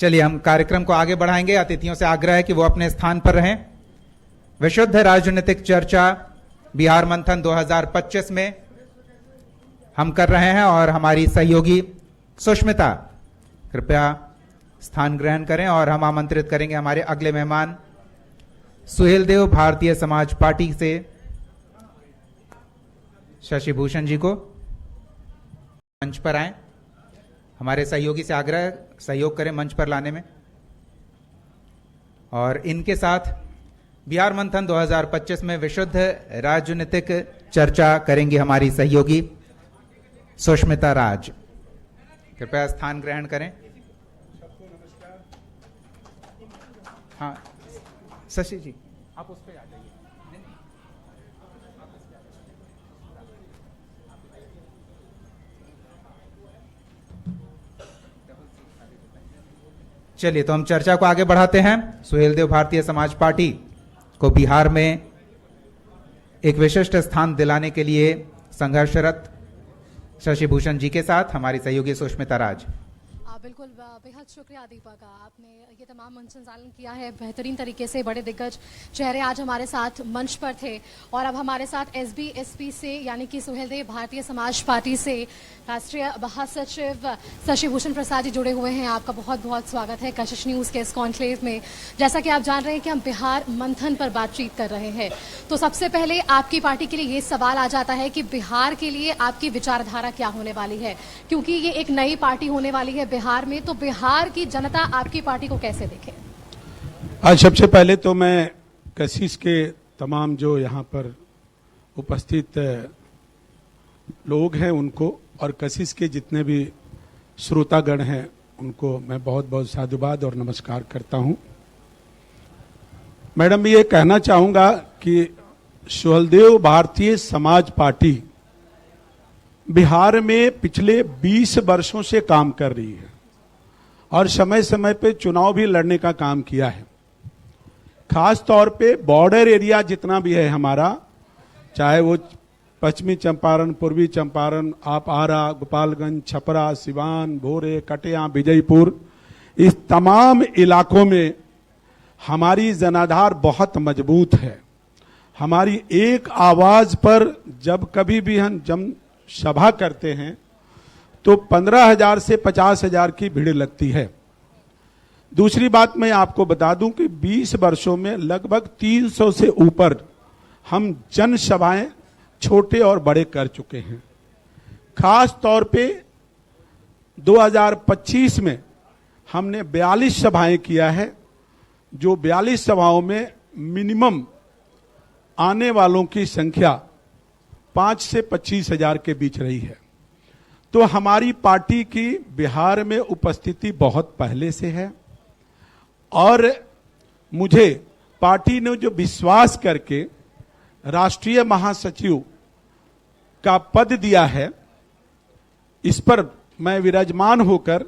चलिए हम कार्यक्रम को आगे बढ़ाएंगे। अतिथियों से आग्रह है कि वो अपने स्थान पर रहें। विशुद्ध राजनीतिक चर्चा बिहार मंथन 2025 में हम कर रहे हैं और हमारी सहयोगी सुष्मिता कृपया स्थान ग्रहण करें और हम आमंत्रित करेंगे हमारे अगले मेहमान सुहेलदेव भारतीय समाज पार्टी से शशि भूषण जी को। मंच पर आए, हमारे सहयोगी से आग्रह सहयोग करें मंच पर लाने में। और इनके साथ बिहार मंथन 2025 में विशुद्ध राजनीतिक चर्चा करेंगी हमारी सहयोगी सुष्मिता राज। कृपया स्थान ग्रहण करें। हाँ शशि जी आप उस पर आ जाइए। चलिए तो हम चर्चा को आगे बढ़ाते हैं। सुहेलदेव भारतीय समाज पार्टी को बिहार में एक विशिष्ट स्थान दिलाने के लिए संघर्षरत शशि भूषण जी के साथ हमारी सहयोगी सुष्मिता राज। बिल्कुल बेहद शुक्रिया दीपक, आपने ये तमाम मंच संचालन किया है बेहतरीन तरीके से। बड़े दिग्गज चेहरे आज हमारे साथ मंच पर थे और अब हमारे साथ एसबी से यानी कि सुहेलदेव भारतीय समाज पार्टी से राष्ट्रीय महासचिव शशि भूषण प्रसाद जी जुड़े हुए हैं। आपका बहुत बहुत स्वागत है कशिश न्यूज़ के इस कॉन्क्लेव में। जैसा कि आप जान रहे हैं कि हम बिहार मंथन पर बातचीत कर रहे हैं, तो सबसे पहले आपकी पार्टी के लिए ये सवाल आ जाता है कि बिहार के लिए आपकी विचारधारा क्या होने वाली है, क्योंकि ये एक नई पार्टी होने वाली है बिहार में। तो बिहार की जनता आपकी पार्टी को कैसे देखे? आज सबसे पहले तो मैं कशिश के तमाम जो यहाँ पर उपस्थित लोग हैं उनको और कशिश के जितने भी श्रोतागण हैं उनको मैं बहुत बहुत साधुवाद और नमस्कार करता हूं। मैडम ये कहना चाहूंगा कि सुहेलदेव भारतीय समाज पार्टी बिहार में पिछले 20 वर्षों से काम कर रही है और समय समय पे चुनाव भी लड़ने का काम किया है। खास तौर पे बॉर्डर एरिया जितना भी है हमारा, चाहे वो पश्चिमी चंपारण, पूर्वी चंपारण, आप आरा, गोपालगंज, छपरा, सिवान, भोरे, कटिया, विजयपुर, इस तमाम इलाकों में हमारी जनाधार बहुत मजबूत है। हमारी एक आवाज पर जब कभी भी हम जन सभा करते हैं तो 15,000 से 50,000 की भीड़ लगती है। दूसरी बात मैं आपको बता दूं कि 20 वर्षों में लगभग 300 से ऊपर हम जनसभाएं छोटे और बड़े कर चुके हैं। खास तौर पे 2025 में हमने 42 सभाएं किया है, जो 42 सभाओं में मिनिमम आने वालों की संख्या 5 से 25,000 के बीच रही है। तो हमारी पार्टी की बिहार में उपस्थिति बहुत पहले से है और मुझे पार्टी ने जो विश्वास करके राष्ट्रीय महासचिव का पद दिया है, इस पर मैं विराजमान होकर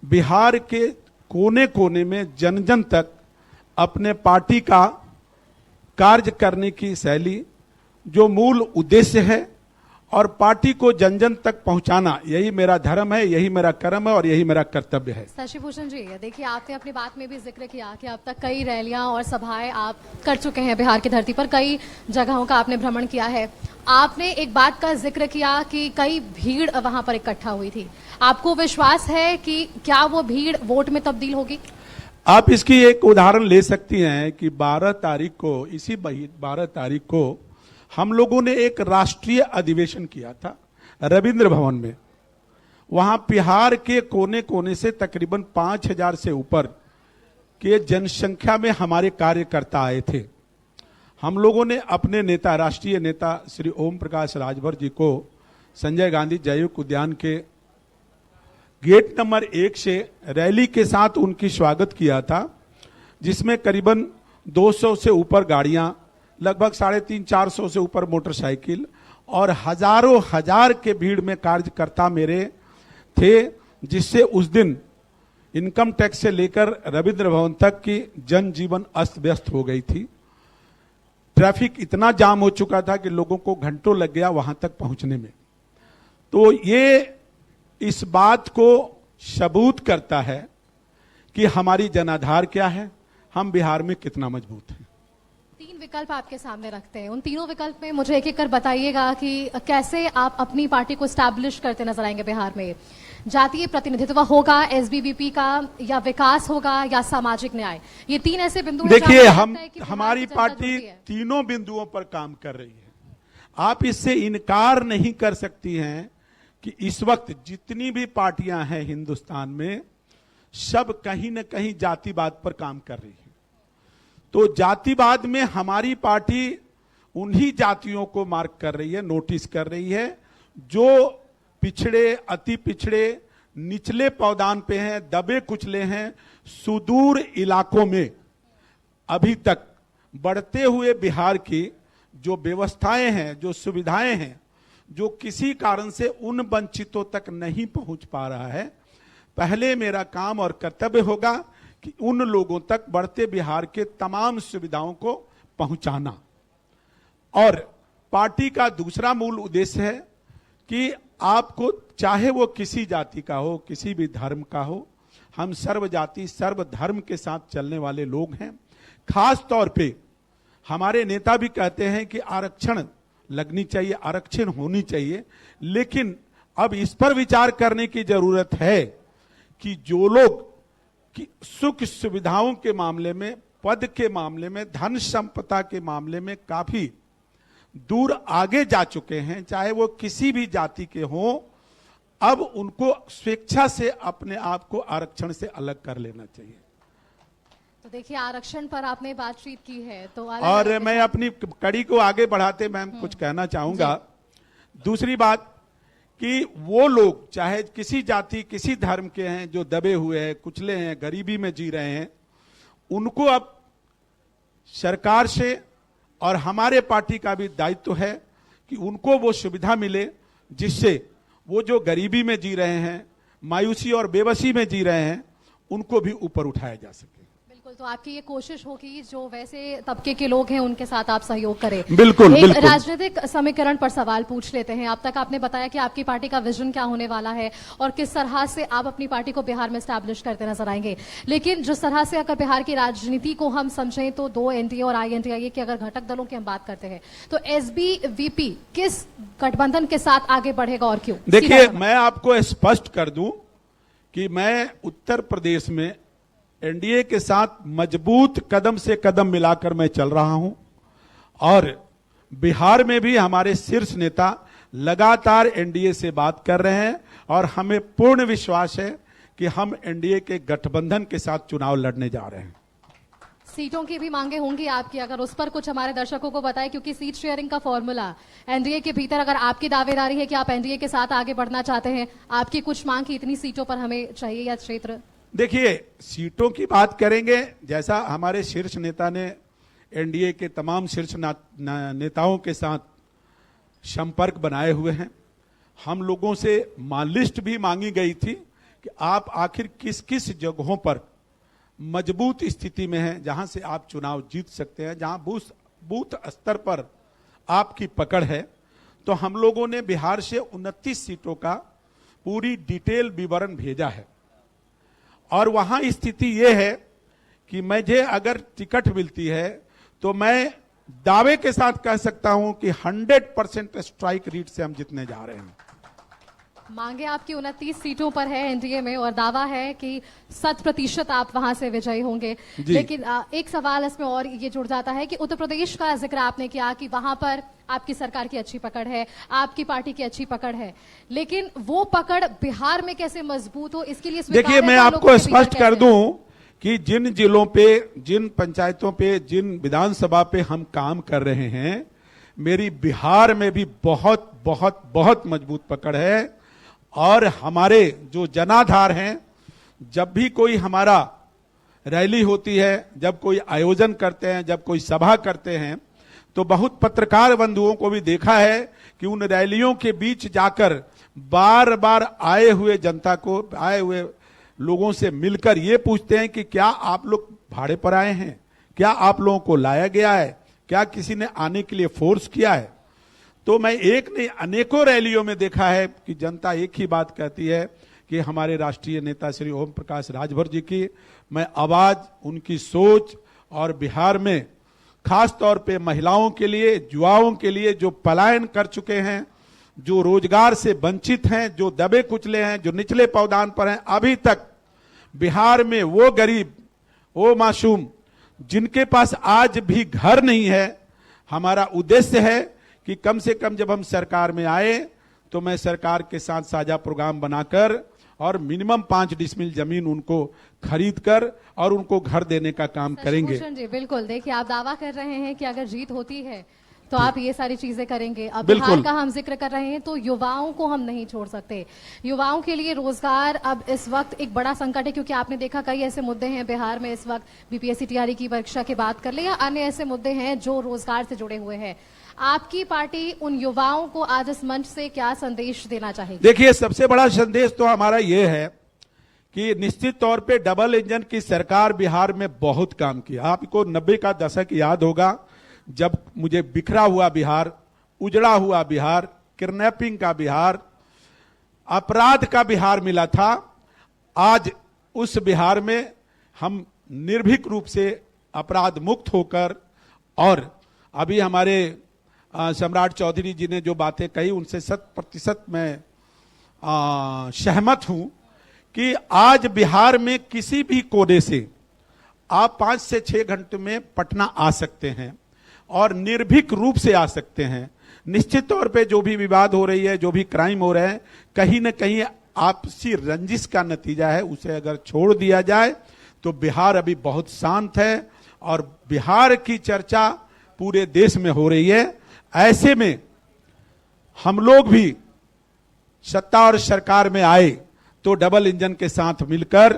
बिहार के कोने कोने में जन जन तक अपने पार्टी का कार्य करने की शैली, जो मूल उद्देश्य है और पार्टी को जन जन तक पहुंचाना, यही मेरा धर्म है, यही मेरा कर्म है और यही मेरा कर्तव्य है। शशि भूषण जी, देखिए आपने अपनी बात में भी जिक्र किया कि अब तक कई रैलियां और सभाएं आप कर चुके हैं बिहार की धरती पर, कई जगहों का आपने भ्रमण किया है। आपने एक बात का जिक्र किया कि कई भीड़ वहां पर इकट्ठा हुई थी। आपको विश्वास है कि क्या वो भीड़ वोट में तब्दील होगी? आप इसकी एक उदाहरण ले सकती हैं कि 12 तारीख को, इसी 12 तारीख को हम लोगों ने एक राष्ट्रीय अधिवेशन किया था रविंद्र भवन में। वहां बिहार के कोने कोने से तकरीबन 5,000 से ऊपर के जनसंख्या में हमारे कार्यकर्ता आए थे। हम लोगों ने अपने नेता, राष्ट्रीय नेता श्री ओम प्रकाश राजभर जी को संजय गांधी जैविक उद्यान के गेट नंबर 1 से रैली के साथ उनकी स्वागत किया था, जिसमें करीबन 200 से ऊपर गाड़ियां, लगभग 350-400 से ऊपर मोटरसाइकिल और हजारों हजार के भीड़ में कार्यकर्ता मेरे थे, जिससे उस दिन इनकम टैक्स से लेकर रविंद्र भवन तक की जनजीवन अस्त व्यस्त हो गई थी। ट्रैफिक इतना जाम हो चुका था कि लोगों को घंटों लग गया वहां तक पहुंचने में। तो ये इस बात को सबूत करता है कि हमारी जनाधार क्या है, हम बिहार में कितना मजबूत हैं। 3 विकल्प आपके सामने रखते हैं, उन तीनों विकल्प में मुझे एक एक कर बताइएगा कि कैसे आप अपनी पार्टी को स्टैब्लिश करते नजर आएंगे बिहार में। जातीय प्रतिनिधित्व होगा एसबीवीपी का, या विकास होगा, या सामाजिक न्याय? ये 3 ऐसे बिंदु हैं देखिए, जहां हम लगता है कि बिहार हमारी की जनता पार्टी जुड़ती है। तीनों बिंदुओं पर काम कर रही है। आप इससे इनकार नहीं कर सकती हैं कि इस वक्त जितनी भी पार्टियां हैं हिंदुस्तान में, सब कहीं न कहीं जातिवाद पर काम कर रही है। तो जातिवाद में हमारी पार्टी उन्हीं जातियों को मार्क कर रही है, नोटिस कर रही है, जो पिछड़े, अति पिछड़े, निचले पौदान पे हैं, दबे कुचले हैं, सुदूर इलाकों में अभी तक बढ़ते हुए बिहार की जो व्यवस्थाएं हैं, जो सुविधाएं हैं, जो किसी कारण से उन वंचितों तक नहीं पहुंच पा रहा है। पहले मेरा काम और कर्तव्य होगा कि उन लोगों तक बढ़ते बिहार के तमाम सुविधाओं को पहुंचाना। और पार्टी का दूसरा मूल उद्देश्य है कि आपको, चाहे वो किसी जाति का हो, किसी भी धर्म का हो, हम सर्व जाति सर्व धर्म के साथ चलने वाले लोग हैं। खास तौर पे हमारे नेता भी कहते हैं कि आरक्षण लगनी चाहिए, आरक्षण होनी चाहिए, लेकिन अब इस पर विचार करने की जरूरत है कि जो लोग कि सुख सुविधाओं के मामले में, पद के मामले में, धन संपदा के मामले में काफी दूर आगे जा चुके हैं, चाहे वो किसी भी जाति के हों, अब उनको स्वेच्छा से अपने आप को आरक्षण से अलग कर लेना चाहिए। तो देखिए, आरक्षण पर आपने बातचीत की है, तो और मैं अपनी कड़ी को आगे बढ़ाते मैं कुछ कहना चाहूंगा। दूसरी बात कि वो लोग चाहे किसी जाति, किसी धर्म के हैं, जो दबे हुए हैं, कुचले हैं, गरीबी में जी रहे हैं, उनको अब सरकार से और हमारे पार्टी का भी दायित्व है कि उनको वो सुविधा मिले जिससे वो जो गरीबी में जी रहे हैं, मायूसी और बेबसी में जी रहे हैं, उनको भी ऊपर उठाया जा सके। बिल्कुल, तो आपकी ये कोशिश होगी जो वैसे तबके के लोग हैं उनके साथ आप सहयोग करें। बिल्कुल, एक बिल्कुल। राजनीतिक समीकरण पर सवाल पूछ लेते हैं। अब तक आपने बताया कि आपकी पार्टी का विजन क्या होने वाला है और किस तरह से आप अपनी पार्टी को बिहार में स्टैब्लिश करते नजर आएंगे, लेकिन जिस तरह से अगर बिहार की राजनीति को हम समझें तो 2 एनडीए और आईएनडीए की अगर घटक दलों की हम बात करते हैं, तो एसबीवीपी किस गठबंधन के साथ आगे बढ़ेगा और क्यों? देखिए, मैं आपको स्पष्ट कर दूं कि मैं उत्तर प्रदेश में एनडीए के साथ मजबूत कदम से कदम मिलाकर मैं चल रहा हूं, और बिहार में भी हमारे शीर्ष नेता लगातार एनडीए से बात कर रहे हैं, और हमें पूर्ण विश्वास है कि हम एनडीए के गठबंधन के साथ चुनाव लड़ने जा रहे हैं। सीटों की भी मांगे होंगी आपकी, अगर उस पर कुछ हमारे दर्शकों को बताएं, क्योंकि सीट शेयरिंग का फॉर्मूला एनडीए के भीतर, अगर आपकी दावेदारी है कि आप एनडीए के साथ आगे बढ़ना चाहते हैं, आपकी कुछ मांग की इतनी सीटों पर हमें चाहिए या क्षेत्र? देखिए, सीटों की बात करेंगे, जैसा हमारे शीर्ष नेता ने एनडीए के तमाम शीर्ष नेताओं के साथ संपर्क बनाए हुए हैं, हम लोगों से लिस्ट भी मांगी गई थी कि आप आखिर किस किस जगहों पर मजबूत स्थिति में हैं, जहां से आप चुनाव जीत सकते हैं, जहां बूथ स्तर पर आपकी पकड़ है। तो हम लोगों ने बिहार से 29 सीटों का पूरी डिटेल विवरण भेजा है, और वहां स्थिति यह है कि मुझे अगर टिकट मिलती है तो मैं दावे के साथ कह सकता हूं कि 100% स्ट्राइक रेट से हम जीतने जा रहे हैं। मांगे आपकी 29 सीटों पर है एनडीए में, और दावा है कि 100% आप वहां से विजयी होंगे। लेकिन एक सवाल इसमें और ये जुड़ जाता है कि उत्तर प्रदेश का जिक्र आपने किया कि वहां पर आपकी सरकार की अच्छी पकड़ है, आपकी पार्टी की अच्छी पकड़ है, लेकिन वो पकड़ बिहार में कैसे मजबूत हो, इसके लिए देखिए, मैं आपको स्पष्ट कर दूं कि जिन जिलों पे, जिन पंचायतों पे, जिन विधानसभा पे हम काम कर रहे हैं, मेरी बिहार में भी बहुत बहुत बहुत मजबूत पकड़ है। और हमारे जो जनाधार हैं, जब भी कोई हमारा रैली होती है, जब कोई आयोजन करते हैं, जब कोई सभा करते हैं, तो बहुत पत्रकार बंधुओं को भी देखा है कि उन रैलियों के बीच जाकर बार बार आए हुए जनता को, आए हुए लोगों से मिलकर ये पूछते हैं कि क्या आप लोग भाड़े पर आए हैं, क्या आप लोगों को लाया गया है, क्या किसी ने आने के लिए फोर्स किया है। तो मैं एक नहीं अनेकों रैलियों में देखा है कि जनता एक ही बात कहती है कि हमारे राष्ट्रीय नेता श्री ओम प्रकाश राजभर जी की मैं आवाज, उनकी सोच और बिहार में खास तौर पे महिलाओं के लिए, युवाओं के लिए जो पलायन कर चुके हैं, जो रोजगार से वंचित हैं, जो दबे कुचले हैं, जो निचले पावदान पर हैं, अभी तक बिहार में वो गरीब, वो मासूम जिनके पास आज भी घर नहीं है, हमारा उद्देश्य है कि कम से कम जब हम सरकार में आए तो मैं सरकार के साथ साझा प्रोग्राम बनाकर और मिनिमम 5 डिसमिल जमीन उनको खरीद कर और उनको घर देने का काम करेंगे। शशिभूषण जी, बिल्कुल। देखिए, आप दावा कर रहे हैं कि अगर जीत होती है तो आप ये सारी चीजें करेंगे। अब बिल्कुल। बिहार का हम जिक्र कर रहे हैं तो युवाओं को हम नहीं छोड़ सकते। युवाओं के लिए रोजगार अब इस वक्त एक बड़ा संकट है, क्योंकि आपने देखा कई ऐसे मुद्दे हैं बिहार में इस वक्त, बीपीएससी टीआरई की परीक्षा की बात कर ले या अन्य ऐसे मुद्दे हैं जो रोजगार से जुड़े हुए हैं। आपकी पार्टी उन युवाओं को आज इस मंच से क्या संदेश देना चाहेगी? देखिए, सबसे बड़ा संदेश तो हमारा ये है कि निश्चित तौर पे डबल इंजन की सरकार बिहार में बहुत काम किया। आपको 90 का दशक याद होगा, जब मुझे बिखरा हुआ बिहार, उजड़ा हुआ बिहार, किडनैपिंग का बिहार, अपराध का बिहार मिला था। आज उस बिहार में हम निर्भीक रूप से अपराध मुक्त होकर, और अभी हमारे सम्राट चौधरी जी ने जो बातें कही उनसे 100% मैं सहमत हूं कि आज बिहार में किसी भी कोने से आप 5 से 6 घंटे में पटना आ सकते हैं और निर्भीक रूप से आ सकते हैं। निश्चित तौर पे जो भी विवाद हो रही है, जो भी क्राइम हो रहे हैं, कहीं ना कहीं आपसी रंजिश का नतीजा है। उसे अगर छोड़ दिया जाए तो बिहार अभी बहुत शांत है और बिहार की चर्चा पूरे देश में हो रही है। ऐसे में हम लोग भी सत्ता और सरकार में आए तो डबल इंजन के साथ मिलकर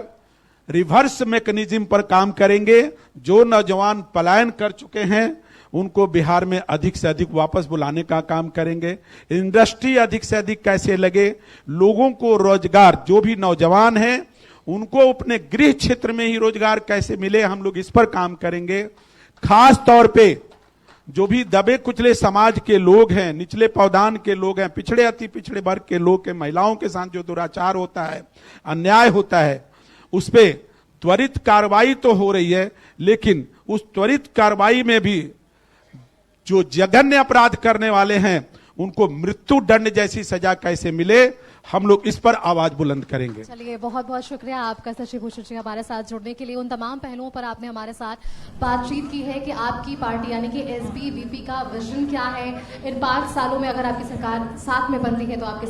रिवर्स मैकेनिज्म पर काम करेंगे। जो नौजवान पलायन कर चुके हैं उनको बिहार में अधिक से अधिक वापस बुलाने का काम करेंगे। इंडस्ट्री अधिक से अधिक कैसे लगे, लोगों को रोजगार, जो भी नौजवान हैं उनको अपने गृह क्षेत्र में ही रोजगार कैसे मिले, हम लोग इस पर काम करेंगे। खास तौर पे जो भी दबे कुचले समाज के लोग हैं, निचले पावदान के लोग हैं, पिछड़े अति पिछड़े वर्ग के लोग के, महिलाओं के साथ जो दुराचार होता है, अन्याय होता है, उस पे त्वरित कार्रवाई तो हो रही है, लेकिन उस त्वरित कार्रवाई में भी जो जघन्य अपराध करने वाले हैं उनको मृत्यु दंड जैसी सजा कैसे मिले, हम लोग इस पर आवाज बुलंद करेंगे। चलिए, बहुत बहुत शुक्रिया आपका शशिभूषण जी हमारे साथ जुड़ने के लिए। उन तमाम पहलुओं पर आपने हमारे साथ बातचीत की है कि आपकी पार्टी यानी कि एसबीवीपी का विजन क्या है। इन 5 सालों में अगर आपकी सरकार साथ में बनती है तो आपके